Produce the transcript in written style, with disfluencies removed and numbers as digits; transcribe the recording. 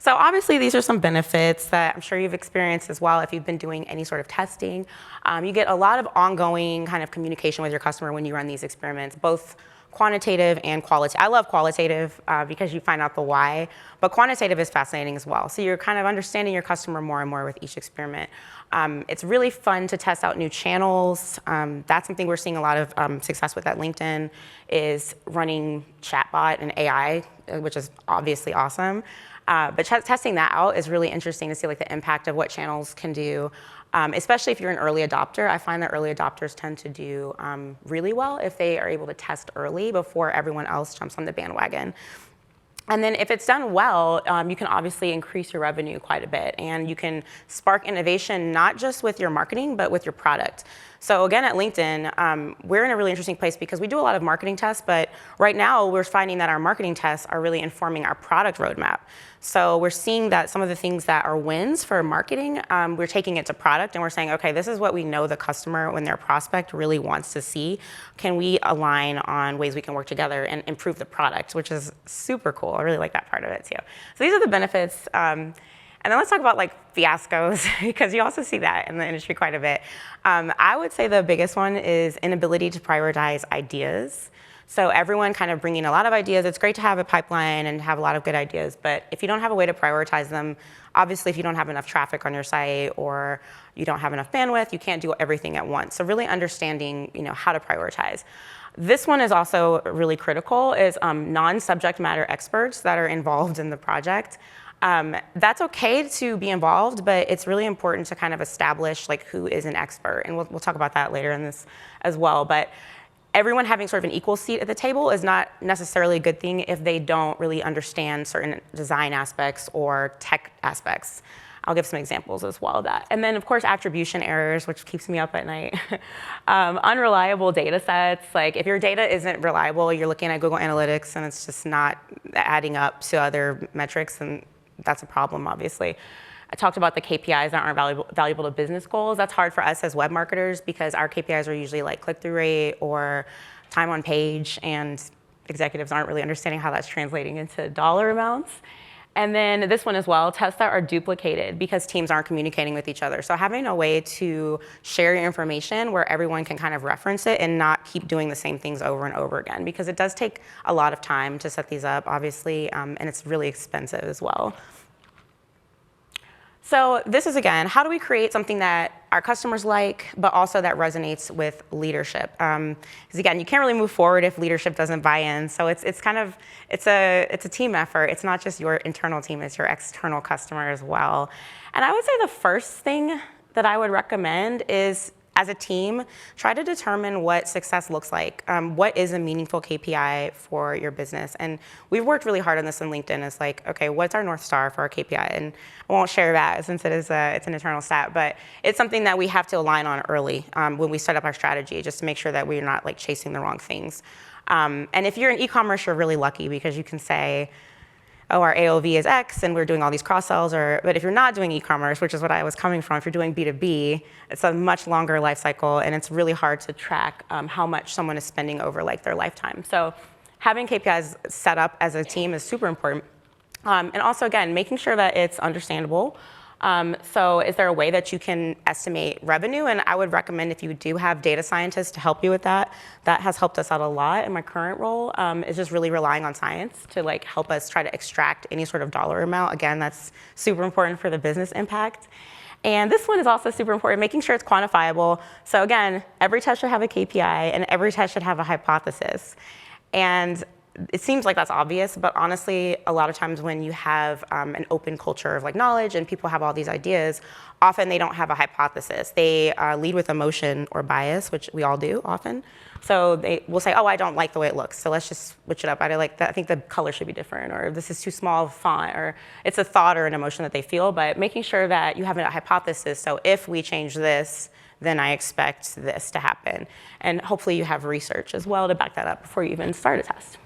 So obviously these are some benefits that I'm sure you've experienced as well if you've been doing any sort of testing. You get a lot of ongoing kind of communication with your customer when you run these experiments, both quantitative and qualitative. I love qualitative because you find out the why, but quantitative is fascinating as well. So you're kind of understanding your customer more and more with each experiment. It's really fun to test out new channels. That's something we're seeing a lot of success with at LinkedIn, is running chatbot and AI, which is obviously awesome. But testing that out is really interesting to see like the impact of what channels can do, especially if you're an early adopter. I find that early adopters tend to do really well if they are able to test early before everyone else jumps on the bandwagon. And then if it's done well, you can obviously increase your revenue quite a bit, and you can spark innovation not just with your marketing, but with your product. So again, at LinkedIn, we're in a really interesting place because we do a lot of marketing tests, but right now we're finding that our marketing tests are really informing our product roadmap. So we're seeing that some of the things that are wins for marketing, we're taking it to product and we're saying, okay, this is what we know the customer when their prospect really wants to see. Can we align on ways we can work together and improve the product, which is super cool. I really like that part of it too. So these are the benefits. And then let's talk about like fiascos, because you also see that in the industry quite a bit. I would say the biggest one is inability to prioritize ideas. So everyone kind of bringing a lot of ideas. It's great to have a pipeline and have a lot of good ideas, but if you don't have a way to prioritize them, obviously if you don't have enough traffic on your site or you don't have enough bandwidth, you can't do everything at once. So really understanding, how to prioritize. This one is also really critical, is non-subject matter experts that are involved in the project. That's okay to be involved, but it's really important to kind of establish like who is an expert, and we'll talk about that later in this as well. But everyone having sort of an equal seat at the table is not necessarily a good thing if they don't really understand certain design aspects or tech aspects. I'll give some examples as well of that. And then of course, attribution errors, which keeps me up at night. Unreliable data sets. Like if your data isn't reliable, you're looking at Google Analytics and it's just not adding up to other metrics, and that's a problem, obviously. I talked about the KPIs that aren't valuable to business goals. That's hard for us as web marketers because our KPIs are usually like click-through rate or time on page, and executives aren't really understanding how that's translating into dollar amounts. And then this one as well, tests that are duplicated because teams aren't communicating with each other. So having a way to share your information where everyone can kind of reference it and not keep doing the same things over and over again, because it does take a lot of time to set these up, obviously, and it's really expensive as well. So this is, again, how do we create something that our customers like, but also that resonates with leadership? Because again, you can't really move forward if leadership doesn't buy in. So it's a team effort. It's not just your internal team, it's your external customer as well. And I would say the first thing that I would recommend is, as a team, try to determine what success looks like. What is a meaningful KPI for your business? And we've worked really hard on this in LinkedIn. It's like, okay, what's our North Star for our KPI? And I won't share that since it's an internal stat, but it's something that we have to align on early when we set up our strategy, just to make sure that we're not like chasing the wrong things. And if you're in e-commerce, you're really lucky because you can say, oh, our AOV is X and we're doing all these cross-sells, but if you're not doing e-commerce, which is what I was coming from, if you're doing B2B, it's a much longer life cycle and it's really hard to track how much someone is spending over like their lifetime. So having KPIs set up as a team is super important. And also, again, making sure that it's understandable. So is there a way that you can estimate revenue? And I would recommend if you do have data scientists to help you with that. That has helped us out a lot in my current role, is just really relying on science to like help us try to extract any sort of dollar amount. Again, that's super important for the business impact. And this one is also super important, making sure it's quantifiable. So again, every test should have a KPI and every test should have a hypothesis. And it seems like that's obvious, but honestly, a lot of times when you have an open culture of like knowledge and people have all these ideas, often they don't have a hypothesis. They lead with emotion or bias, which we all do often. So they will say, oh, I don't like the way it looks, so let's just switch it up. I like that. I think the color should be different, or this is too small of font, or it's a thought or an emotion that they feel, but making sure that you have a hypothesis. So if we change this, then I expect this to happen. And hopefully you have research as well to back that up before you even start a test.